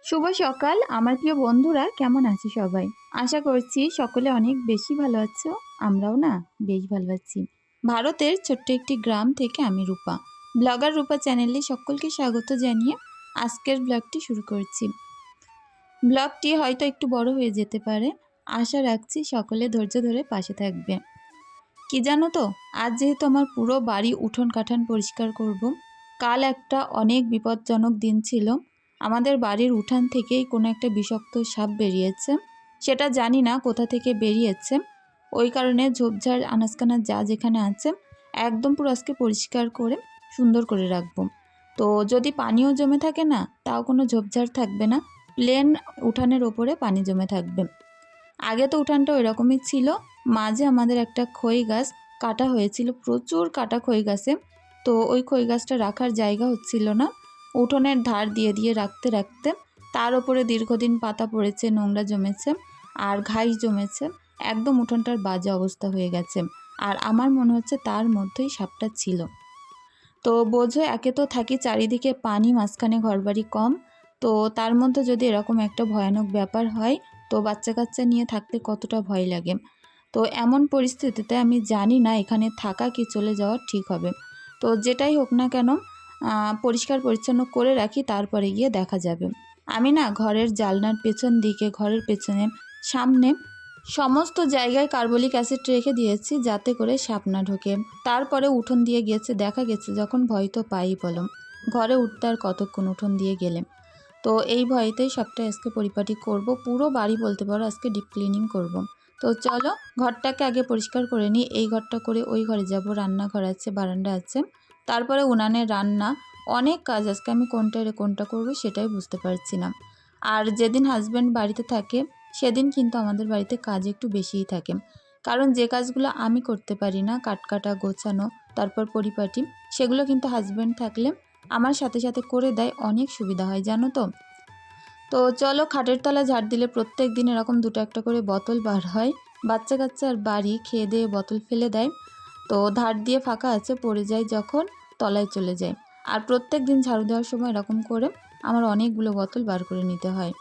শুভ সকাল আমার প্রিয় বন্ধুরা, কেমন আছি সবাই? আশা করছি সকলে অনেক বেশি ভালো আছো। আমরাও না বেশ ভালো আছি। ভারতের ছোট্ট একটি গ্রাম থেকে আমি রূপা, ব্লগার রূপা চ্যানেলে সকলকে স্বাগত জানিয়ে আজকের ব্লগটি শুরু করছি। ব্লগটি হয়তো একটু বড় হয়ে যেতে পারে, আশা রাখছি সকলে ধৈর্য ধরে পাশে থাকবে। কি জানো তো, আজ যেহেতু আমার পুরো বাড়ি উঠোন কাঠান পরিষ্কার করব। কাল একটা অনেক বিপজ্জনক দিন ছিল। আমাদের বাড়ির উঠান থেকেই কোনো একটা বিষাক্ত সাপ বেরিয়েছে। সেটা জানি না কোথা থেকে বেরিয়েছে। ওই কারণে ঝোপঝাড় আনাজকানা যা যেখানে আছে একদম পুরো আজকে পরিষ্কার করে সুন্দর করে রাখবো। তো যদি পানিও জমে থাকে না, তাও কোনো ঝোপঝাড় থাকবে না, প্লেন উঠানের ওপরে পানি জমে থাকবে। আগে তো উঠানটা ওইরকমই ছিল। মাঝে আমাদের একটা খই গাছ কাটা হয়েছিল, প্রচুর কাটা খই গাছে। তো ওই খই গাছটা রাখার জায়গা হচ্ছিল না, উঠোনের ধার দিয়ে দিয়ে রাখতে রাখতে তার ওপরে দীর্ঘদিন পাতা পড়েছে, নোংরা জমেছে আর ঘাস জমেছে। একদম উঠোনটার বাজে অবস্থা হয়ে গেছে। আর আমার মনে হচ্ছে তার মধ্যেই সাপটা ছিল। তো বোঝো, একে তো থাকি চারিদিকে পানি, মাঝখানে ঘরবাড়ি কম। তো তার মধ্যে যদি এরকম একটা ভয়ানক ব্যাপার হয়, তো বাচ্চা কাচ্চা নিয়ে থাকতে কতটা ভয় লাগে। তো এমন পরিস্থিতিতে আমি জানি না এখানে থাকা কি চলে যাওয়া ঠিক হবে। তো যেটাই হোক না কেন, পরিষ্কার পরিচ্ছন্ন করে রাখি, তারপরে গিয়ে দেখা যাবে। আমি না ঘরের জানলার পেছন দিকে, ঘরের পেছনে, সামনে সমস্ত জায়গায় কার্বলিক অ্যাসিড রেখে দিয়েছি যাতে করে সাপ না ঢোকে। তারপরে উঠোন দিয়ে গেছে, দেখা গেছে যখন ভয় তো পাই বলো, ঘরে উঠতে আর কতক্ষণ উঠোন দিয়ে গেলে। তো এই ভয়তেই সবটা আজকে পরিপাটি করব, পুরো বাড়ি বলতে পারো আজকে ডিপ ক্লিনিং করব। তো চলো ঘরটাকে আগে পরিষ্কার করে নিই। এই ঘরটা করে ওই ঘরে যাব, রান্নাঘর আছে, বারান্দা আছে, তারপরে উনানে রান্না, অনেক কাজ আজকে। আমি কোনটা রে কোনটা করব সেটাই বুঝতে পারছি না। আর যেদিন হাজব্যান্ড বাড়িতে থাকে সেদিন কিন্তু আমাদের বাড়িতে কাজ একটু বেশিই থাকে। কারণ যে কাজগুলো আমি করতে পারি না, কাটকাটা, গোছানো, তারপর পরিপাটি, সেগুলো কিন্তু হাজব্যান্ড থাকলে আমার সাথে সাথে করে দেয়, অনেক সুবিধা হয় জানো তো। তো চলো, খাটের তলা ঝাড় দিলে প্রত্যেক দিন এরকম দুটো একটা করে বোতল বার হয়। বাচ্চা কাচ্চার বাড়ি, খেয়ে দিয়ে বোতল ফেলে দেয়। তো ধার দিয়ে ফাঁকা আছে, পড়ে যায় যখন তলায় চলে যায়। আর প্রত্যেক দিন ঝাড়ু দেওয়ার সময় এরকম করে আমার অনেকগুলো বোতল বার করে নিতে হয়।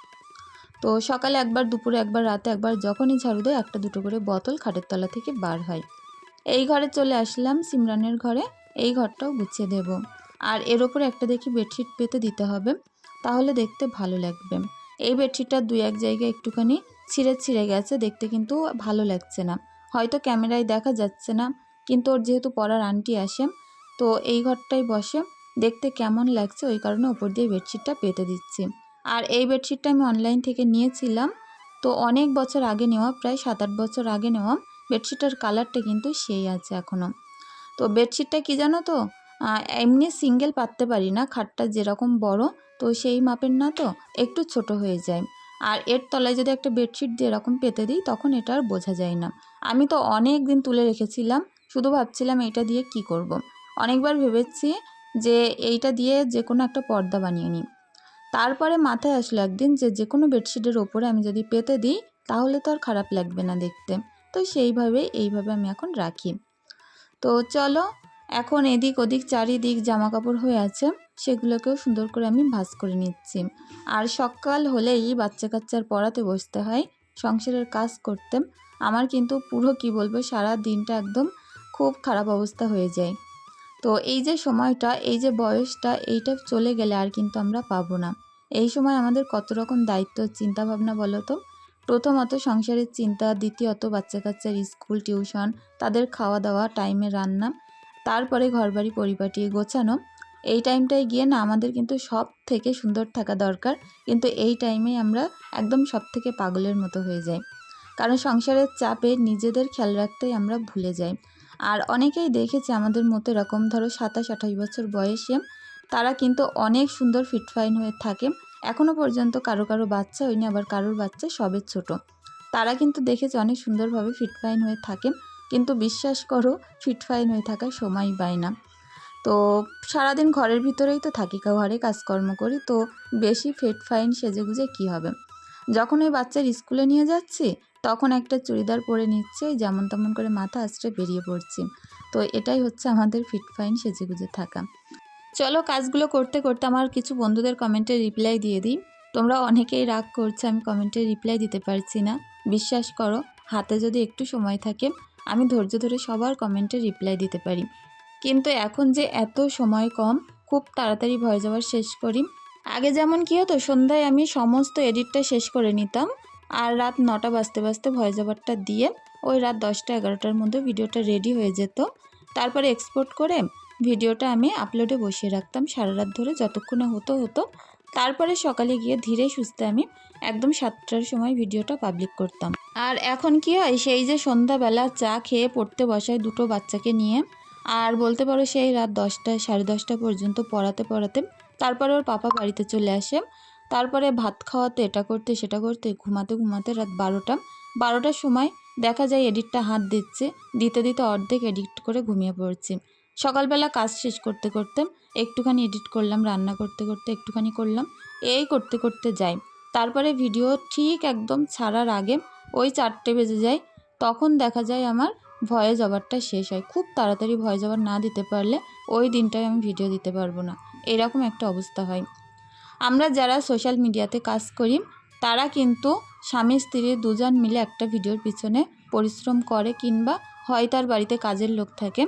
তো সকালে একবার, দুপুরে একবার, রাতে একবার, যখনই ঝাড়ু দেয় একটা দুটো করে বোতল খাটের তলা থেকে বার হয়। এই ঘরে চলে আসলাম, সিমরানের ঘরে। এই ঘরটাও গুছিয়ে দেব। আর এর ওপরে একটা দেখি বেডশিট পেতে দিতে হবে, তাহলে দেখতে ভালো লাগবে। এই বেডশিটটা দুই এক জায়গায় একটুখানি ছিঁড়ে ছিঁড়ে গেছে, দেখতে কিন্তু ভালো লাগছে না। হয়তো ক্যামেরায় দেখা যাচ্ছে না, কিন্তু ওর যেহেতু পড়ার আন্টি আসে, তো এই ঘরটাই বসে, দেখতে কেমন লাগছে ওই কারণে ওপর দিয়ে বেডশিটটা পেতে দিচ্ছি। আর এই বেডশিটটা আমি অনলাইন থেকে নিয়েছিলাম। তো অনেক বছর আগে নেওয়া, প্রায় 7-8 বছর আগে নেওয়া। বেডশিটের কালারটা কিন্তু সেই আছে এখনও। তো বেডশিটটা কি জানো তো, এমনি সিঙ্গেল পাততে পারি না, খাটটা যেরকম বড়, তো সেই মাপের না, তো একটু ছোট হয়ে যায়। আর এর তলায় যদি একটা বেডশিট দিয়ে এরকম পেতে দিই, তখন এটা আর বোঝা যায় না। আমি তো অনেক দিন তুলে রেখেছিলাম, শুধু ভাবছিলাম এইটা দিয়ে কি করব। অনেকবার ভেবেছি যে এইটা দিয়ে যে কোনো একটা পর্দা বানিয়ে নিই। তারপরে মাথায় আসলো একদিন যে যে কোনো বেডশিটের ওপরে আমি যদি পেতে দিই, তাহলে তো আর খারাপ লাগবে না দেখতে। তো এইভাবে আমি এখন রাখি। তো চলো, এখন এদিক ওদিক চারিদিক জামা কাপড় হয়ে আছে, সেগুলোকেও সুন্দর করে আমি ভাঁজ করে নিচ্ছি। আর সকাল হলেই বাচ্চা কাচ্চার পড়াতে বসতে হয়, সংসারের কাজ করতে। আমার কিন্তু পুরো কি বলবো, সারা দিনটা একদম খুব খারাপ অবস্থা হয়ে যায়। তো এই যে সময়টা, এই যে বয়সটা, এইটা চলে গেলে আর কিন্তু আমরা পাবো না। এই সময় আমাদের কত রকম দায়িত্ব, চিন্তা ভাবনা বলো তো। প্রথমত সংসারের চিন্তা, দ্বিতীয়ত বাচ্চা কাচ্চার স্কুল, টিউশন, তাদের খাওয়া দাওয়া, টাইমে রান্না, তারপরে ঘরবাড়ি পরিপাটি গোছানো। এই টাইমটায় গিয়ে না আমাদের কিন্তু সব থেকে সুন্দর থাকা দরকার, কিন্তু এই টাইমেই আমরা একদম সব থেকে পাগলের মতো হয়ে যাই। কারণ সংসারের চাপে নিজেদের খেয়াল রাখতেই আমরা ভুলে যাই। আর অনেকেই দেখেছি আমাদের মতো এরকম ধরো 27-28 বছর বয়সে, তারা কিন্তু অনেক সুন্দর ফিট ফাইন হয়ে থাকে। এখনও পর্যন্ত কারো কারো বাচ্চা হয়নি, আবার কারোর বাচ্চা সবে ছোট। তারা কিন্তু দেখেছে অনেক সুন্দরভাবে ফিট ফাইন হয়ে থাকে, কিন্তু বিশ্বাস করো ফিট ফাইন হয়ে থাকার সময় পায় না। তো সারাদিন ঘরের ভিতরেই তো থাকি, ঘরে কাজকর্ম করি, তো বেশি ফিট ফাইন সেজেগুজে কী হবে। যখন ওই বাচ্চার স্কুলে নিয়ে যাচ্ছি, তখন একটা চুড়িদার পরে নিচ্ছে, ওই যেমন তেমন করে মাথা আঁচড়ে বেরিয়ে পড়ছি। তো এটাই হচ্ছে আমাদের ফিট ফাইন সেজেগুজে থাকা। চলো কাজগুলো করতে করতে আমার কিছু বন্ধুদের কমেন্টে রিপ্লাই দিয়ে দিই। তোমরা অনেকেই রাগ করছো আমি কমেন্টে রিপ্লাই দিতে পারছি না। বিশ্বাস করো, হাতে যদি একটু সময় থাকে আমি ধৈর্য ধরে সবার কমেন্টে রিপ্লাই দিতে পারি। কিন্তু এখন যে এত সময় কম, খুব তাড়াতাড়ি ভয়েস ওভার শেষ করি। আগে যেমন কী হতো, সন্ধ্যায় আমি সমস্ত এডিটটা শেষ করে নিতাম আর রাত 9টা বাজতে বাজতে ভয়েস ওভারটা দিয়ে ওই রাত 10টা 11টার মধ্যে ভিডিওটা রেডি হয়ে যেত। তারপরে এক্সপোর্ট করে ভিডিওটা আমি আপলোডে বসিয়ে রাখতাম সারা রাত ধরে, যতক্ষণে হতো। তারপরে সকালে গিয়ে ধীরে সুস্থে আমি একদম 7টার সময় ভিডিওটা পাবলিক করতাম। আর এখন কি হয়, সেই যে সন্ধ্যাবেলা চা খেয়ে পড়তে বসায় দুটো বাচ্চাকে নিয়ে, আর বলতে পারো সেই রাত 10টা 10:30 পর্যন্ত পড়াতে তারপরে ওর পাপা বাড়িতে চলে আসে। তারপরে ভাত খাওয়াতে, এটা করতে সেটা করতে, ঘুমাতে রাত 12টার সময় দেখা যায় এডিটটা হাত দিতে অর্ধেক এডিট করে ঘুমিয়ে পড়ছি। সকালবেলা কাজ শেষ করতে একটুখানি এডিট করলাম, রান্না করতে একটুখানি করলাম, এই করতে যাই। তারপরে ভিডিও ঠিক একদম ছাড়ার আগে ওই 4টে বেজে যায়। তখন দেখা যায় আমার ভয়েস ওভারটা শেষ হয়। খুব তাড়াতাড়ি ভয়েস ওভার না দিতে পারলে ওই দিনটায় আমি ভিডিও দিতে পারবো না, এরকম একটা অবস্থা হয়। আমরা যারা সোশ্যাল মিডিয়াতে কাজ করি তারা কিন্তু স্বামী স্ত্রী দুজন মিলে একটা ভিডিওর পিছনে পরিশ্রম করে, কিংবা হয় তার বাড়িতে কাজের লোক থাকে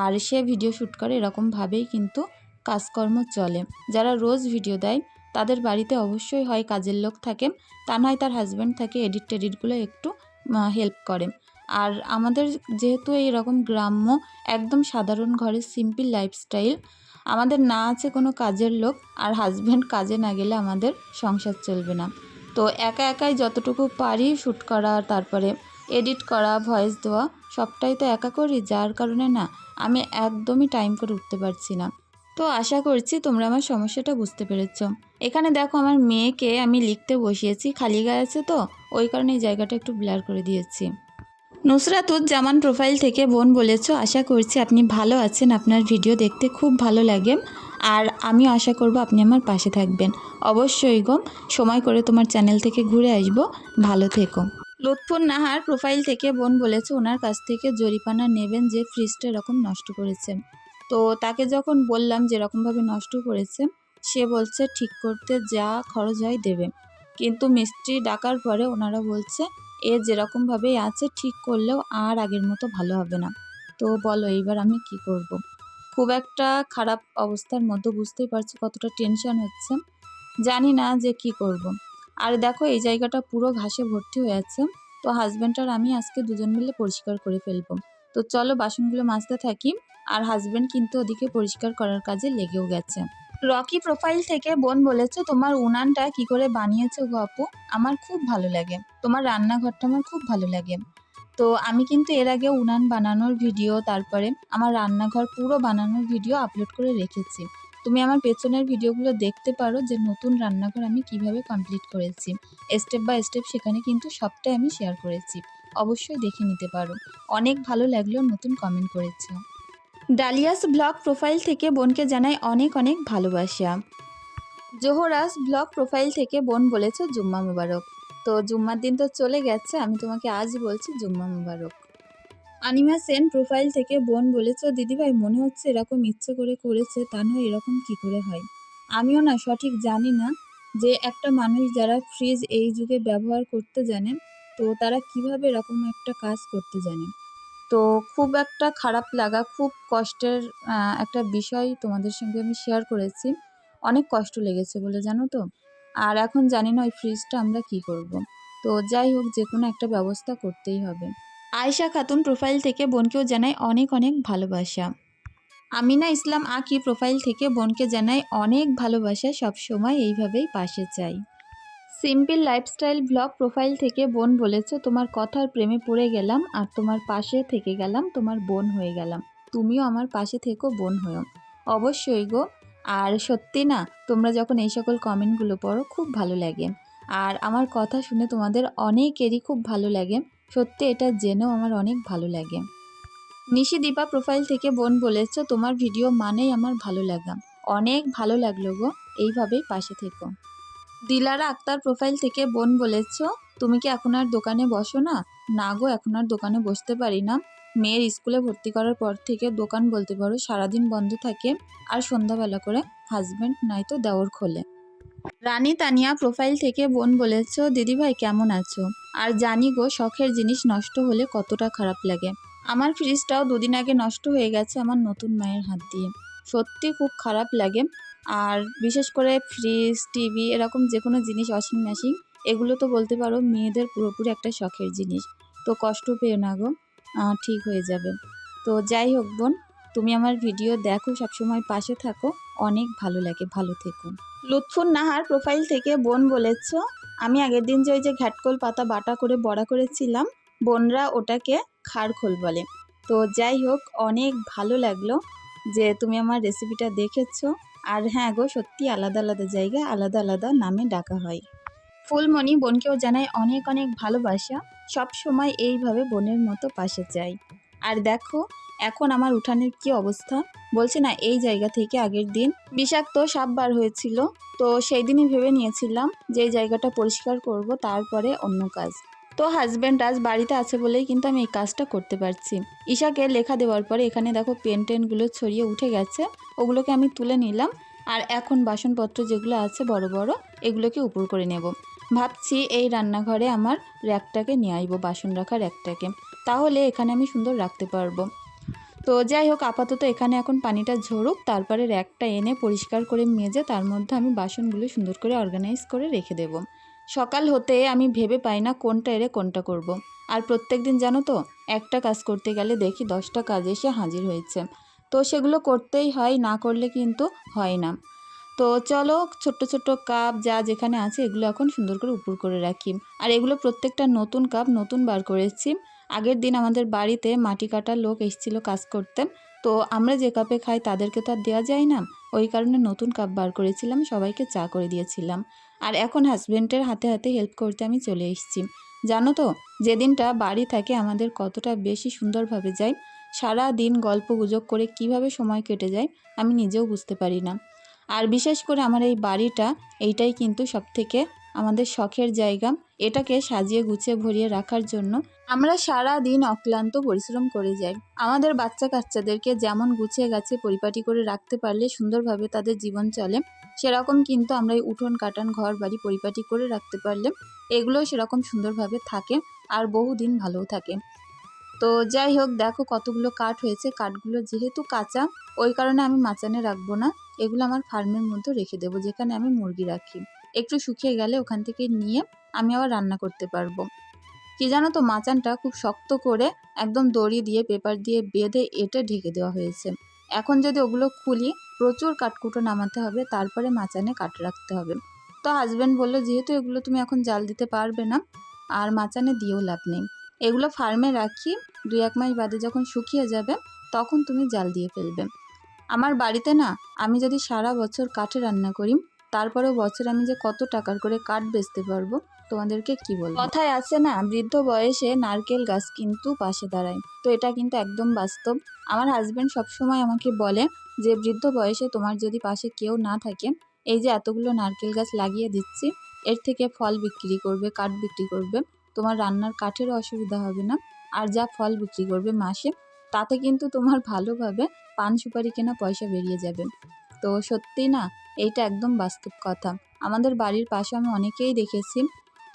আর সে ভিডিও শ্যুট করে, এরকমভাবেই কিন্তু কাজকর্ম চলে। যারা রোজ ভিডিও দেয় তাদের বাড়িতে অবশ্যই হয় কাজের লোক থাকে, তা নয় তার হাজব্যান্ড থাকে, টেডিটগুলো একটু হেল্প করে। আর আমাদের যেহেতু এইরকম গ্রাম্য একদম সাধারণ ঘরের সিম্পল লাইফস্টাইল, আমাদের না আছে কোনো কাজের লোক, আর হাজব্যান্ড কাজে না গেলে আমাদের সংসার চলবে না। তো একাই যতটুকু পারি শ্যুট করা, তারপরে এডিট করা, ভয়েস দেওয়া, সবটাই তো একা করি, যার কারণে না আমি একদমই টাইম করে উঠতে পারছি না। তো আশা করছি তোমরা আমার সমস্যাটা বুঝতে পেরেছ। এখানে দেখো আমার মেয়েকে আমি লিখতে বসিয়েছি, খালি গায়ে আছে তো ওই কারণে এই জায়গাটা একটু ব্লার করে দিয়েছি। নুসরাতুজ্জামান প্রোফাইল থেকে বোন বলেছ, আশা করছি আপনি ভালো আছেন, আপনার ভিডিও দেখতে খুব ভালো লাগে, আর আমিও আশা করব আপনি আমার পাশে থাকবেন। অবশ্যই গো, সময় করে তোমার চ্যানেল থেকে ঘুরে আসব, ভালো থেকো। লুৎফুন নাহার প্রোফাইল থেকে বোন বলেছে ওনার কাছ থেকে জরিমানা নেবেন যে ফ্রিজটা এরকম নষ্ট করেছে। তো তাকে যখন বললাম যে এরকমভাবে নষ্ট করেছে, সে বলছে ঠিক করতে যা খরচ হয় দেবে, কিন্তু মিস্ত্রি ডাকার পরে ওনারা বলছে এ যেরকমভাবেই আছে ঠিক করলেও আর আগের মতো ভালো হবে না। তো বলো এইবার আমি কি করব। খুব একটা খারাপ অবস্থার মধ্যে, বুঝতেই পারছি কতটা টেনশন হচ্ছে, জানি না যে কি করব। আর দেখো এই জায়গাটা পুরো ঘাসে ভর্তি হয়ে আছে, তো হাজব্যান্ড আর আমি আজকে দুজন মিলে পরিষ্কার করে ফেলবো। তো চলো বাসনগুলো মাজতে থাকি, আর হাজব্যান্ড কিন্তু ওদিকে পরিষ্কার করার কাজে লেগেও গেছে। রকি প্রোফাইল থেকে বোন বলেছে তোমার উনানটা কি করে বানিয়েছো গো আপু, আমার খুব ভালো লাগে, তোমার রান্নাঘরটা আমার খুব ভালো লাগে। তো আমি কিন্তু এর আগে উনান বানানোর ভিডিও, তারপরে আমার রান্নাঘর পুরো বানানোর ভিডিও আপলোড করে রেখেছি। তুমি আমার পেছনের ভিডিওগুলো দেখতে পারো যে নতুন রান্নাঘর আমি কিভাবে কমপ্লিট করেছি, স্টেপ বাই স্টেপ সেখানে কিন্তু সবটাই আমি শেয়ার করেছি, অবশ্যই দেখে নিতে পারো। অনেক ভালো লাগলো নতুন কমেন্ট করেছো। ডালিয়াস ব্লগ প্রোফাইল থেকে বোনকে জানাই অনেক অনেক ভালোবাসা। জোহরাস ব্লগ প্রোফাইল থেকে বোন বলেছে জুম্মা মুবারক। তো জুম্মার দিন তো চলে গেছে, আমি তোমাকে আজ বলছি জুম্মা মুবারক। আনিমা সেন প্রোফাইল থেকে বোন বলেছে দিদিভাই মনে হচ্ছে এরকম ইচ্ছে করে করেছে, তা নয় এরকম কি করে হয়। আমিও না সঠিক জানি না যে একটা মানুষ যারা ফ্রিজ এই যুগে ব্যবহার করতে জানে, তো তারা কিভাবে এরকম একটা কাজ করতে জানে। তো খুব একটা খারাপ লাগা, খুব কষ্টের একটা বিষয় তোমাদের সঙ্গে আমি শেয়ার করেছি। অনেক কষ্ট লেগেছে বলে জানো তো। আর এখন জানি না ওই ফ্রিজটা আমরা কি করব। তো যাই হোক, যে কোনো একটা ব্যবস্থা করতেই হবে। আয়েশা খাতুন প্রোফাইল থেকে বোনকেও জানাই অনেক অনেক ভালোবাসা। আমিনা ইসলাম আঁকি প্রোফাইল থেকে বোনকে জানাই অনেক ভালোবাসা, সবসময় এইভাবেই পাশে চাই। সিম্পল লাইফস্টাইল ব্লগ প্রোফাইল থেকে বোন বলেছে তোমার কথার প্রেমে পড়ে গেলাম আর তোমার পাশে থেকে গেলাম, তোমার বোন হয়ে গেলাম, তুমিও আমার পাশে থেকো, বোন হয়েও। অবশ্যই গো। আর সত্যি না, তোমরা যখন এই সকল কমেন্টগুলো পড়ো খুব ভালো লাগে, আর আমার কথা শুনে তোমাদের অনেকেরই খুব ভালো লাগে, সত্যি এটা জেনেও আমার অনেক ভালো লাগে। নিশিদীপা প্রোফাইল থেকে বোন বলেছে তোমার ভিডিও মানেই আমার ভালো লাগা, অনেক ভালো লাগলো গো, এইভাবেই পাশে থেকো। দিলারা আক্তার প্রোফাইল থেকে বোন বলেছ তুমি কি এখন আর দোকানে বসো না। না গো, এখন আর দোকানে বসতে পারি না, মেয়ের স্কুলে ভর্তি করার পর থেকে দোকান বলতে পারো সারাদিন বন্ধ থাকে, আর সন্ধ্যাবেলা করে হাজব্যান্ড নয়তো দেওর খোলে। রানী তানিয়া প্রোফাইল থেকে বোন বলেছ, দিদিভাই কেমন আছো? আর জানি গো শখের জিনিস নষ্ট হলে কতটা খারাপ লাগে। আমার ফ্রিজটাও দুদিন আগে নষ্ট হয়ে গেছে আমার নতুন মায়ের হাত দিয়ে। সত্যি খুব খারাপ লাগে। আর বিশেষ করে ফ্রিজ, টিভি এরকম যে কোনো জিনিস, ওয়াশিং মেশিন, এগুলো তো বলতে পারো মেয়েদের পুরোপুরি একটা শখের জিনিস। তো কষ্ট পেও না গো, ঠিক হয়ে যাবে। তো যাই হোক বোন, তুমি আমার ভিডিও দেখো, সবসময় পাশে থাকো, অনেক ভালো লাগে, ভালো থেকো। লুৎফুন নাহার প্রোফাইল থেকে বোন বলেছ, আমি আগের দিন যে ওই যে ঘ্যাটকোল পাতা বাটা করে বড়া করেছিলাম, বোনরা ওটাকে খারখোল বলে। তো যাই হোক, অনেক ভালো লাগলো যে তুমি আমার রেসিপিটা দেখেছো। আর হ্যাঁ গো, সত্যি আলাদা আলাদা জায়গায় আলাদা আলাদা নামে ডাকা হয়। ফুলমণি বোনকেও জানাই অনেক অনেক ভালোবাসা, সব সময় এইভাবে বোনের মতো পাশে চাই। আর দেখো এখন আমার উঠানের কি অবস্থা, বলছে না এই জায়গা থেকে আগের দিন বিষাক্ত সাপ বার হয়েছিল। তো সেই দিনই ভেবে নিয়েছিলাম যে এই জায়গাটা পরিষ্কার করব, তারপরে অন্য কাজ। তো হাজব্যান্ড আজ বাড়িতে আছে বলেই কিন্তু আমি এই কাজটা করতে পারছি। ঈশাকে লেখা দেওয়ার পরে এখানে দেখো পেন টেনগুলো ছড়িয়ে উঠে গেছে, ওগুলোকে আমি তুলে নিলাম। আর এখন বাসনপত্র যেগুলো আছে বড় বড়, এগুলোকে উপর করে নেব। ভাবছি এই রান্নাঘরে আমার র্যাকটাকে নিয়ে আসবো, বাসন রাখার র্যাকটাকে, তাহলে এখানে আমি সুন্দর রাখতে পারবো। তো যাই হোক, আপাতত এখানে এখন পানিটা ঝরুক, তারপরে র্যাকটা এনে পরিষ্কার করে মেজে তার মধ্যে আমি বাসনগুলো সুন্দর করে অর্গানাইজ করে রেখে দেব। সকাল হতে আমি ভেবে পাই না কোনটা এরে কোনটা করব। আর প্রত্যেক দিন জানো তো, একটা কাজ করতে গেলে দেখি 10টা কাজ এসে হাজির হয়েছে। তো সেগুলো করতেই হয়, না করলে কিন্তু হয় না। তো চলো, ছোট্ট ছোট্ট কাপ যা যেখানে আছে এগুলো এখন সুন্দর করে উপর করে রাখি। আর এগুলো প্রত্যেকটা নতুন কাপ, নতুন বার করেছি। আগের দিন আমাদের বাড়িতে মাটি কাটার লোক এসেছিলো কাজ করতে। তো আমরা যে কাপে খাই তাদেরকে তো আর দেওয়া যায় না, ওই কারণে নতুন কাপ বার করেছিলাম, সবাইকে চা করে দিয়েছিলাম। আর এখন হাজব্যান্ডের হাতে হাতে হেল্প করতে আমি চলে এসেছি। জানো তো, যেদিনটা বাড়ি থাকে আমাদের কতটা বেশি সুন্দরভাবে যায়। সারা দিন গল্প গুজব করে কিভাবে সময় কেটে যায় আমি নিজেও বুঝতে পারি না। আর বিশেষ করে আমার এই বাড়িটা, এইটাই কিন্তু সবথেকে আমাদের শখের জায়গা। এটাকে সাজিয়ে গুছিয়ে ভরিয়ে রাখার জন্য আমরা সারা দিন অক্লান্ত পরিশ্রম করে যাই। আমাদের বাচ্চা কাচ্চাদেরকে যেমন গুছিয়ে গাছে পরিপাটি করে রাখতে পারলে সুন্দরভাবে তাদের জীবন চলে, সেরকম কিন্তু আমরা এই উঠোন কাটান ঘর বাড়ি পরিপাটি করে রাখতে পারলে এগুলো সেরকম সুন্দরভাবে থাকে আর বহুদিন ভালোও থাকে। তো যাই হোক, দেখো কতগুলো কাঠ হয়েছে, কাঠগুলো যেহেতু কাঁচা ওই কারণে আমি মাচানে রাখবো না, এগুলো আমার ফার্মের মধ্যে রেখে দেবো যেখানে আমি মুরগি রাখি। একটু শুকিয়ে গেলে ওখান থেকে নিয়ে আমি আবার রান্না করতে পারবো। কি জানো তো, মাচানটা খুব শক্ত করে একদম দড়ি দিয়ে পেপার দিয়ে বেঁধে এঁটে ঢেকে দেওয়া হয়েছে। এখন যদি ওগুলো খুলি প্রচুর কাঠকুটো নামাতে হবে, তারপরে মাচানে কাঠ রাখতে হবে। তো হাজব্যান্ড বললো যেহেতু এগুলো তুমি এখন জাল দিতে পারবে না আর মাচানে দিয়েও লাভ নেই, এগুলো ফার্মে রাখি, 2-1 মাস বাদে যখন শুকিয়ে যাবে তখন তুমি জাল দিয়ে ফেলবে। আমার বাড়িতে না, আমি যদি সারা বছর কাঠে রান্না করি তারপরেও বছরে আমি যে কত টাকার করে কাঠ বেচতে পারবো তোমাদেরকে কি বলবো। কথায় আছে না, বৃদ্ধ বয়সে নারকেল গাছ কিন্তু পাশে দাঁড়ায়, তো এটা কিন্তু একদম বাস্তব। আমার হাজব্যান্ড সবসময় আমাকে বলে যে বৃদ্ধ বয়সে তোমার যদি পাশে কেউ না থাকে, এই যে এতগুলো নারকেল গাছ লাগিয়ে দিচ্ছি, এর থেকে ফল বিক্রি করবে, কাঠ বিক্রি করবে, তোমার রান্নার কাঠেরও অসুবিধা হবে না। আর যা ফল বিক্রি করবে মাসে, তাতে কিন্তু তোমার ভালোভাবে পান সুপারি কেনা পয়সা বেরিয়ে যাবে। তো সত্যি না, এইটা একদম বাস্তব কথা। আমাদের বাড়ির পাশে আমি অনেকেই দেখেছি,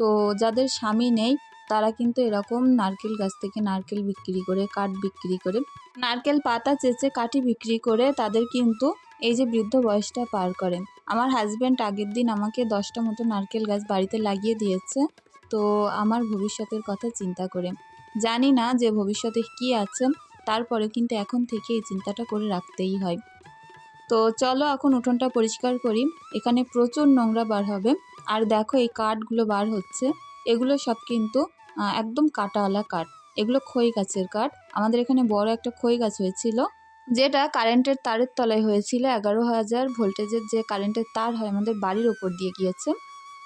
তো যাদের স্বামী নেই তারা কিন্তু এরকম নারকেল গাছ থেকে নারকেল বিক্রি করে, কাঠ বিক্রি করে, নারকেল পাতা চেঁচে কাঠি বিক্রি করে তাদের কিন্তু এই যে বৃদ্ধ বয়সটা পার করে। আমার হাজব্যান্ড আগের দিন আমাকে 10টা মতো নারকেল গাছ বাড়িতে লাগিয়ে দিয়েছে, তো আমার ভবিষ্যতের কথা চিন্তা করে। জানি না যে ভবিষ্যতে কি আছে, তারপরে কিন্তু এখন থেকে এই চিন্তাটা করে রাখতেই হয়। তো চলো এখন উঠোনটা পরিষ্কার করি, এখানে প্রচুর নোংরা বার হবে। আর দেখো এই কাঠগুলো বার হচ্ছে, এগুলো সব কিন্তু একদম কাটাওয়ালা কাঠ, এগুলো খই গাছের কাঠ। আমাদের এখানে বড় একটা খই গাছ হয়েছিল, যেটা কারেন্টের তারের তলায় হয়েছিল। 11,000 ভোল্টেজের যে কারেন্টের তার হয় আমাদের বাড়ির ওপর দিয়ে গিয়েছে,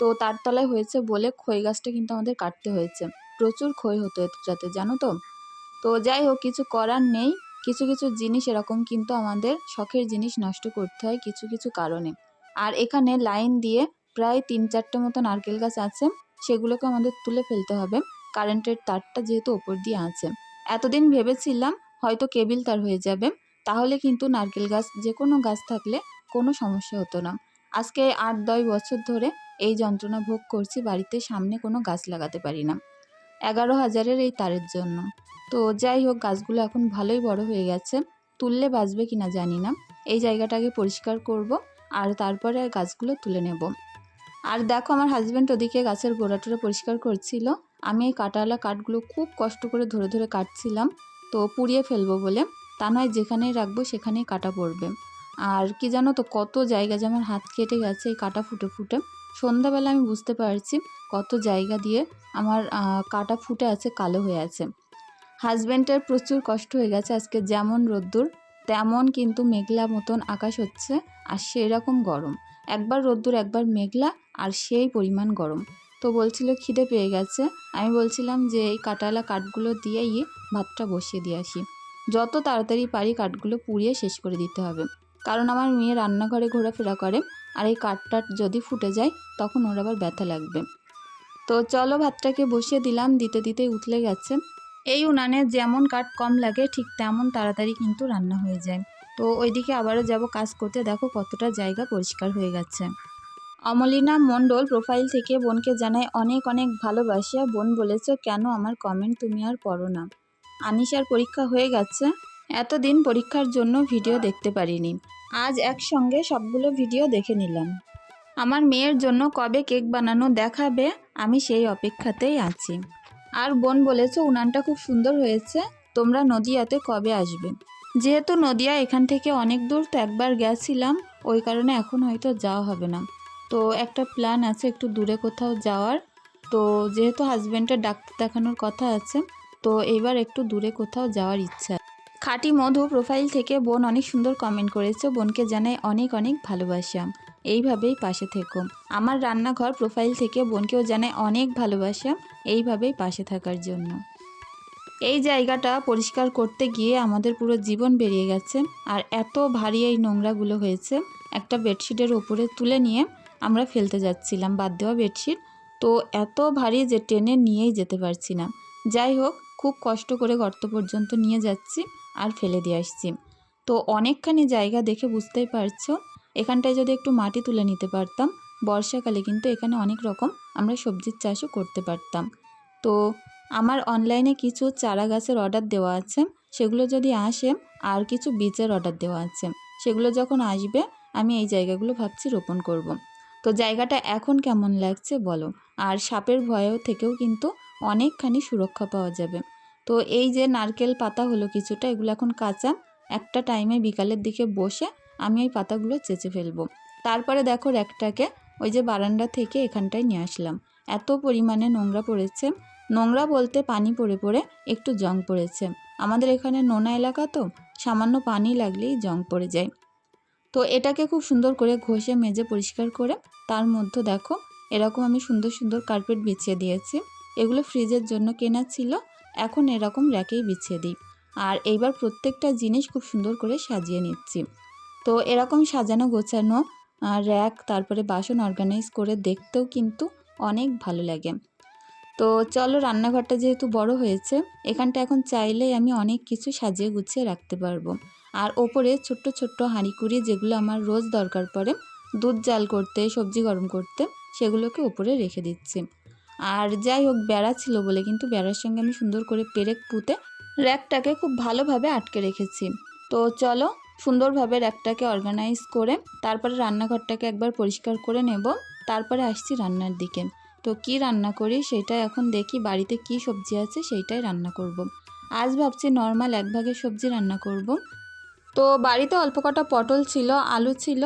তো তার তলায় হয়েছে বলে খই গাছটা কিন্তু আমাদের কাটতে হয়েছে। প্রচুর খই হতো এটাতে, জানো তো। তো যাই হোক, কিছু করার নেই, কিছু কিছু জিনিস এরকম কিন্তু আমাদের শখের জিনিস নষ্ট করতে হয় কিছু কিছু কারণে। আর এখানে লাইন দিয়ে প্রায় 3-4টে মতো নারকেল গাছ আছে, সেগুলোকে আমাদের তুলে ফেলতে হবে, কারেন্টের তারটা যেহেতু ওপর দিয়ে আছে। এতদিন ভেবেছিলাম হয়তো কেবিল তার হয়ে যাবে, তাহলে কিন্তু নারকেল গাছ যে কোনো গাছ থাকলে কোনো সমস্যা হতো না। আজকে ৮-১০ বছর ধরে এই যন্ত্রণা ভোগ করছি, বাড়িতে সামনে কোনো গাছ লাগাতে পারি না ১১,০০০-এর এই তারের জন্য। তো যাই হোক, গাছগুলো এখন ভালোই বড় হয়ে গেছে, তুললে বাঁচবে কিনা জানি না। এই জায়গাটাকে পরিষ্কার করব আর তারপরে গাছগুলো তুলে নেব। আর দেখো, আমার হাজব্যান্ড ওদিকে গাছের গোড়াটোড়া পরিষ্কার করছিল, আমি এই কাঁটাওয়ালা কাঠগুলো খুব কষ্ট করে ধরে ধরে কাটছিলাম, তো পুড়িয়ে ফেলবো বলে। তা নয় যেখানেই রাখবো সেখানেই কাটা পড়বে। আর কি জানো তো, কত জায়গা যে আমার হাত কেটে গেছে এই কাটা ফুটে ফুটে। সন্ধ্যাবেলা আমি বুঝতে পারছি কত জায়গা দিয়ে আমার কাটা ফুটে আছে, কালো হয়ে আছে। হাজব্যান্ডের প্রচুর কষ্ট হয়ে গেছে, আজকে যেমন রোদ্দুর তেমন কিন্তু মেঘলা মতন আকাশ হচ্ছে, আর সেরকম গরম। একবার রোদ্দুর একবার মেঘলা, আর সেই পরিমাণ গরম। তো বলছিল খিদে পেয়ে গেছে, আমি বলছিলাম যে এই কাটালা কাঠগুলো দিয়েই ভাতটা বসিয়ে দিয়ে আসি। যত তাড়াতাড়ি পারি কাঠগুলো পুড়িয়ে শেষ করে দিতে হবে, কারণ আমার মেয়ে রান্নাঘরে ঘোরাফেরা করে, আর এই কাঠটা যদি ফুটে যায় তখন ওর আবার ব্যথা লাগবে। তো চলো, ভাতটাকে বসিয়ে দিলাম, দিতে দিতেই উতলে গেছে। এই উনানে যেমন কাঠ কম লাগে ঠিক তেমন তাড়াতাড়ি কিন্তু রান্না হয়ে যায়। তো ওইদিকে আবারও যাব কাজ করতে, দেখো কতটা জায়গা পরিষ্কার হয়ে গেছে। অমলিনা মণ্ডল প্রোফাইল থেকে বোনকে জানাই অনেক অনেক ভালোবাসা। বোন বলেছ, কেন আমার কমেন্ট তুমি আর পড়ো না? আনিশার পরীক্ষা হয়ে গেছে, এতদিন পরীক্ষার জন্য ভিডিও দেখতে পারিনি, আজ একসঙ্গে সবগুলো ভিডিও দেখে নিলাম। আমার মেয়ের জন্য কবে কেক বানানো দেখাবে, আমি সেই অপেক্ষাতেই আছি। আর বোন বলেছে উনানটা খুব সুন্দর হয়েছে, তোমরা নদিয়াতে কবে আসবে? যেহেতু নদিয়া এখান থেকে অনেক দূর, তো একবার গেছিলাম, ওই কারণে এখন হয়তো যাওয়া হবে না। তো একটা প্ল্যান আছে একটু দূরে কোথাও যাওয়ার। তো যেহেতু হাজব্যান্ডের ডাক্তার দেখানোর কথা আছে, তো এইবার একটু দূরে কোথাও যাওয়ার ইচ্ছা। খাঁটি মধু প্রোফাইল থেকে বোন অনেক সুন্দর কমেন্ট করেছে, বোনকে জানাই অনেক অনেক ভালোবাসা, এইভাবেই পাশে থেকো। আমার রান্নাঘর প্রোফাইল থেকে বোনকেও জানাই অনেক ভালোবাসা, এইভাবেই পাশে থাকার জন্য। এই জায়গাটা পরিষ্কার করতে গিয়ে আমাদের পুরো জীবন বেরিয়ে গেছে, আর এত ভারী এই নোংরাগুলো হয়েছে, একটা বেডশিটের ওপরে তুলে নিয়ে আমরা ফেলতে যাচ্ছিলাম, বাদ দেওয়া বেডশিট, তো এত ভারী যে টেনে নিয়েই যেতে পারছি না। যাই হোক, খুব কষ্ট করে গর্ত পর্যন্ত নিয়ে যাচ্ছি আর ফেলে দিয়ে আসছি। তো অনেকখানি জায়গা দেখে বুঝতেই পারছো, এখানটায় যদি একটু মাটি তুলে নিতে পারতাম, বর্ষাকালে কিন্তু এখানে অনেক রকম আমরা সবজির চাষও করতে পারতাম। তো আমার অনলাইনে কিছু চারা গাছের অর্ডার দেওয়া আছে, সেগুলো যদি আসে, আর কিছু বীজের অর্ডার দেওয়া আছে, সেগুলো যখন আসবে আমি এই জায়গাগুলো ভাবছি রোপণ করব। তো জায়গাটা এখন কেমন লাগছে বলো? আর সাপের ভয়েও থেকেও কিন্তু অনেকখানি সুরক্ষা পাওয়া যাবে। তো এই যে নারকেল পাতা হলো কিছুটা, এগুলো এখন কাঁচা, একটা টাইমে বিকালের দিকে বসে আমি এই পাতাগুলো চেঁচে ফেলবো। তারপরে দেখো র্যাকটাকে ওই যে বারান্দা থেকে এখানটায় নিয়ে আসলাম, এত পরিমাণে নোংরা পড়েছে। নোংরা বলতে পানি পড়ে পড়ে একটু জং পড়েছে, আমাদের এখানে নোনা এলাকা তো, সামান্য পানি লাগলেই জং পড়ে যায়। তো এটাকে খুব সুন্দর করে ঘষে মেজে পরিষ্কার করে তার মধ্যে দেখো এরকম আমি সুন্দর সুন্দর কার্পেট বিছিয়ে দিয়েছি। এগুলো ফ্রিজের জন্য কেনা ছিল, এখন এরকম র্যাকেই বিছিয়ে দিই। আর এইবার প্রত্যেকটা জিনিস খুব সুন্দর করে সাজিয়ে নিচ্ছি। তো এরকম সাজানো গোছানো র্যাক, তারপরে বাসন অর্গানাইজ করে দেখতেও কিন্তু অনেক ভালো লাগে। তো চলো, রান্নাঘরটা যেহেতু বড় হয়েছে, এখানটা এখন চাইলেই আমি অনেক কিছু সাজিয়ে গুছিয়ে রাখতে পারবো। আর ওপরে ছোট্ট ছোট্ট হাঁড়িকুড়ি, যেগুলো আমার রোজ দরকার পড়ে দুধ জাল করতে, সবজি গরম করতে, সেগুলোকে ওপরে রেখে দিচ্ছি। আর যাই হোক, বেড়া ছিল বলে কিন্তু বেড়ার সঙ্গে আমি সুন্দর করে পেরেক পুঁতে র্যাকটাকে খুব ভালোভাবে আটকে রেখেছি। তো চলো, সুন্দরভাবে র্যাকটাকে অর্গানাইজ করে তারপরে রান্নাঘরটাকে একবার পরিষ্কার করে নেব, তারপরে আসছি রান্নার দিকে। তো কি রান্না করি সেটা এখন দেখি, বাড়িতে কি সবজি আছে সেইটাই রান্না করব। আজ ভাবছি নর্মাল এক ভাগের সবজি রান্না করব। তো বাড়িতে অল্প কটা পটল ছিল, আলু ছিল,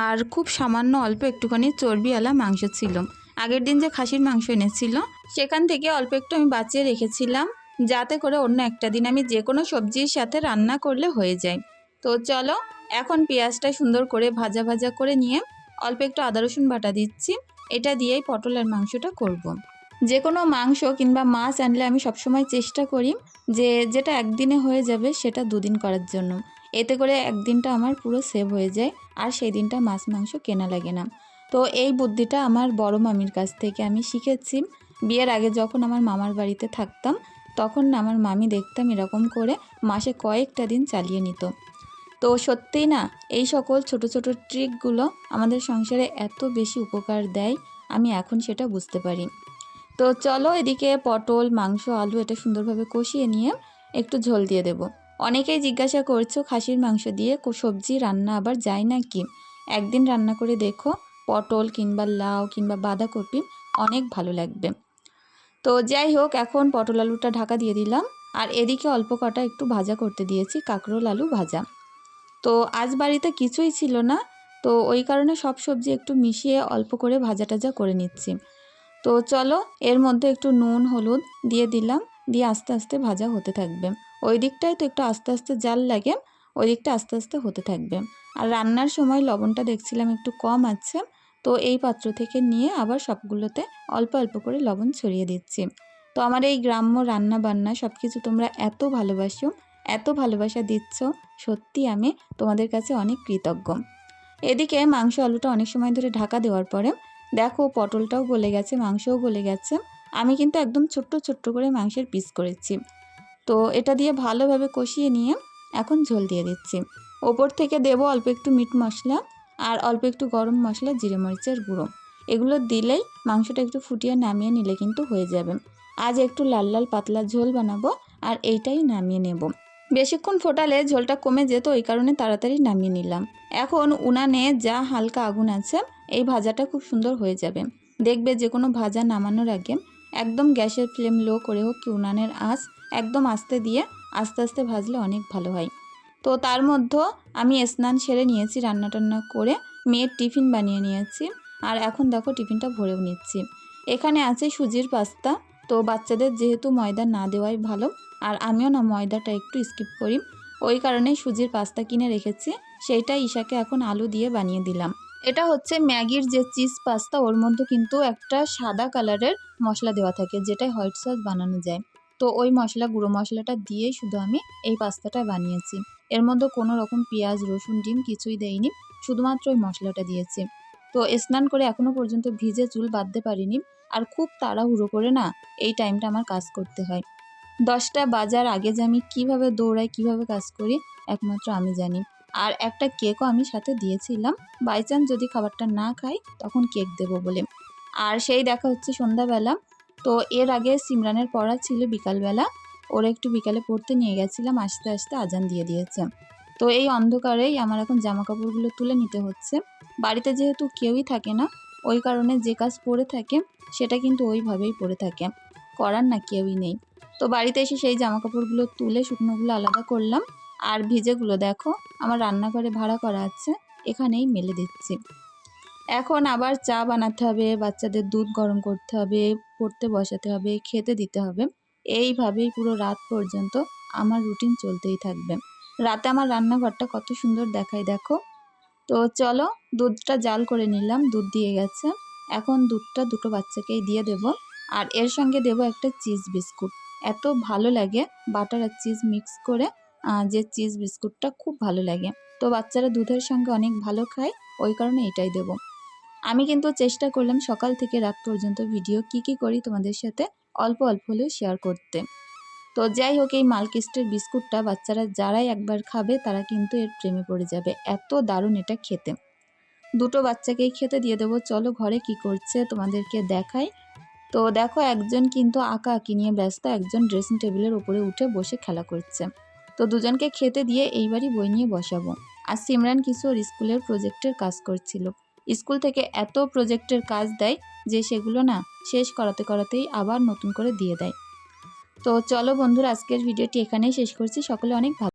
আর খুব সামান্য অল্প একটুখানি চর্বিওয়ালা মাংস ছিল। আগের দিন যে খাসির মাংস এনেছিল সেখান থেকে অল্প একটু আমি বাঁচিয়ে রেখেছিলাম, যাতে করে অন্য একটা দিন আমি যে কোনো সবজির সাথে রান্না করলে হয়ে যায়। তো চলো, এখন পেঁয়াজটা সুন্দর করে ভাজা ভাজা করে নিয়ে অল্প একটু আদা রসুন বাটা দিচ্ছি, এটা দিয়েই পটলের মাংসটা করব। যে কোনো মাংস কিংবা মাছ আনলে আমি সবসময় চেষ্টা করি যে যেটা একদিনে হয়ে যাবে সেটা দুদিন করার জন্য, এতে করে একদিনটা আমার পুরো সেভ হয়ে যায়, আর সেই দিনটা মাছ মাংস কেনা লাগে না। তো এই বুদ্ধিটা আমার বড় মামির কাছ থেকে আমি শিখেছি। বিয়ের আগে যখন আমার মামার বাড়িতে থাকতাম, তখন আমার মামি দেখতাম এরকম করে মাসে কয়েকটা দিন চালিয়ে নিত। তো সত্যিই না, এই সকল ছোট ছোট ট্রিকগুলো আমাদের সংসারে এত বেশি উপকার দেয়, আমি এখন সেটা বুঝতে পারি। তো চলো, এদিকে পটল, মাংস, আলু এটা সুন্দরভাবে কষিয়ে নিয়ে একটু ঝোল দিয়ে দেব। অনেকেই জিজ্ঞাসা করছো খাসির মাংস দিয়ে সবজি রান্না আবার যায় না কি? একদিন রান্না করে দেখো, পটল কিংবা লাউ কিংবা বাঁধাকপি অনেক ভালো লাগবে। তো যাই হোক, এখন পটল আলুটা ঢাকা দিয়ে দিলাম, আর এদিকে অল্প কটা একটু ভাজা করতে দিয়েছি, কাঁকরোল আলু ভাজা। তো আজ বাড়িতে কিছুই ছিল না, তো ওই কারণে সব সবজি একটু মিশিয়ে অল্প করে ভাজা টাজা করে নিচ্ছি। তো চলো, এর মধ্যে একটু নুন হলুদ দিয়ে দিলাম, দিয়ে আস্তে আস্তে ভাজা হতে থাকবে। ওই দিকটায় তো একটু আস্তে আস্তে জাল লাগে, ওই দিকটা আস্তে আস্তে হতে থাকবে। আর রান্নার সময় লবণটা দেখছিলাম একটু কম আছে, তো এই পাত্র থেকে নিয়ে আবার সবগুলোতে অল্প অল্প করে লবণ ছড়িয়ে দিচ্ছি। তো আমার এই গ্রাম্য রান্না বান্না সব কিছু তোমরা এত ভালোবাসো, এত ভালোবাসা দিচ্ছ, সত্যি আমি তোমাদের কাছে অনেক কৃতজ্ঞ। এদিকে মাংস আলুটা অনেক সময় ধরে ঢাকা দেওয়ার পরে দেখো পটলটাও গলে গেছে, মাংসও গলে গেছে। আমি কিন্তু একদম ছোট্ট ছোট্ট করে মাংসের পিস করেছি। তো এটা দিয়ে ভালোভাবে কষিয়ে নিয়ে এখন ঝোল দিয়ে দিচ্ছি। ওপর থেকে দেবো অল্প একটু মিট মশলা আর অল্প একটু গরম মশলা, জিরে মরিচের গুঁড়ো। এগুলো দিলেই মাংসটা একটু ফুটিয়ে নামিয়ে নিলে কিন্তু হয়ে যাবে। আজ একটু লাল লাল পাতলা ঝোল বানাবো, আর এইটাই নামিয়ে নেব। বেশিক্ষণ ফোটালে ঝোলটা কমে যেত, ওই কারণে তাড়াতাড়ি নামিয়ে নিলাম। এখন উনানে যা হালকা আগুন আছে, এই ভাজাটা খুব সুন্দর হয়ে যাবে। দেখবে যে কোনো ভাজা নামানোর আগে একদম গ্যাসের ফ্লেম লো করে হোক কি উনানের আঁচ একদম আস্তে দিয়ে আস্তে আস্তে ভাজলে অনেক ভালো হয়। তো তার মধ্যে আমি স্নান সেরে নিয়েছি, রান্না টান্না করে মেয়ের টিফিন বানিয়ে নিয়েছি, আর এখন দেখো টিফিনটা ভরেও নিচ্ছি। এখানে আছে সুজির পাস্তা। তো বাচ্চাদের যেহেতু ময়দা না দেওয়াই ভালো, আর আমিও না ময়দাটা একটু স্কিপ করি, ওই কারণে সুজির পাস্তা কিনে রেখেছি, সেইটা ঈশাকে এখন আলু দিয়ে বানিয়ে দিলাম। এটা হচ্ছে ম্যাগির যে চিজ পাস্তা, ওর মধ্যে কিন্তু একটা সাদা কালারের মশলা দেওয়া থাকে, যেটাই হোয়াইট সস বানানো যায়। তো ওই মশলা, গুঁড়ো মশলাটা দিয়েই শুধু আমি এই পাস্তাটা বানিয়েছি। এর মধ্যে কোনো রকম পেঁয়াজ রসুন ডিম কিছুই দেইনি, শুধুমাত্র ওই মশলাটা দিয়েছি। তো স্নান করে এখনো পর্যন্ত ভিজে চুল বাঁধতে পারিনি, আর খুব তাড়াহুড়ো করে না এই টাইমটা আমার কাজ করতে হয়। 10টা বাজার আগে যে আমি কীভাবে দৌড়াই, কীভাবে কাজ করি, একমাত্র আমি জানি। আর একটা কেকও আমি সাথে দিয়েছিলাম, বাই চান্স যদি খাবারটা না খাই তখন কেক দেবো বলে। আর সেই দেখা হচ্ছে সন্ধ্যাবেলা। তো এর আগে সিমরানের পড়া ছিল বিকালবেলা, ওরা একটু বিকালে পড়তে নিয়ে গেছিলাম, আস্তে আস্তে আজান দিয়ে দিয়েছে। তো এই অন্ধকারেই আমার এখন জামা কাপড়গুলো তুলে নিতে হচ্ছে। বাড়িতে যেহেতু কেউই থাকে না, ওই কারণে যে কাজ পড়ে থাকে সেটা কিন্তু ওইভাবেই পড়ে থাকে, করার না কেউই নেই। তো বাড়িতে এসে সেই জামা কাপড়গুলো তুলে শুকনোগুলো আলাদা করলাম, আর ভিজেগুলো দেখো আমার রান্নাঘরে ভাড়া করা আছে, এখানেই মেলে দিচ্ছি। এখন আবার চা বানাতে হবে, বাচ্চাদের দুধ গরম করতে হবে, পড়তে বসাতে হবে, খেতে দিতে হবে। এইভাবেই পুরো রাত পর্যন্ত আমার রুটিন চলতেই থাকবে। রাতে আমার রান্নাঘরটা কত সুন্দর দেখায় দেখো। তো চলো, দুধটা জাল করে নিলাম, দুধ দিয়ে গেছে। এখন দুধটা দুটো বাচ্চাকেই দিয়ে দেব, আর এর সঙ্গে দেব একটা চিজ বিস্কুট। এত ভালো লাগে বাটার আর চিজ মিক্স করে, যে চিজ বিস্কুটটা খুব ভালো লাগে। তো বাচ্চারা দুধের সঙ্গে অনেক ভালো খায়, ওই কারণে এটাই দেব। আমি কিন্তু চেষ্টা করলাম সকাল থেকে রাত পর্যন্ত ভিডিও কি করি তোমাদের সাথে অল্প অল্প হলেও শেয়ার করতে। তো যাই হোক, এই মালকিস্টের বিস্কুটটা বাচ্চারা যারাই একবার খাবে তারা কিন্তু এর প্রেমে পড়ে যাবে, এত দারুণ এটা খেতে। দুটো বাচ্চাকেই খেতে দিয়ে দেবো। চলো ঘরে কি করছে তোমাদেরকে দেখাই। তো দেখো, একজন কিন্তু আঁকা আঁকি নিয়ে ব্যস্ত, একজন ড্রেসিং টেবিলের উপরে উঠে বসে খেলা করছে। তো দুজনকে খেতে দিয়ে এইবারই বই নিয়ে বসাবো। আর সিমরান কিছু ওর স্কুলের প্রজেক্টের কাজ করছিল। স্কুল থেকে এত প্রজেক্টের কাজ দেয় যে সেগুলো না শেষ করাতে করাতেই আবার নতুন করে দিয়ে দেয়। তো চলো বন্ধুরা, আজকের ভিডিওটি এখানেই শেষ করছি। সকলে অনেক ভালো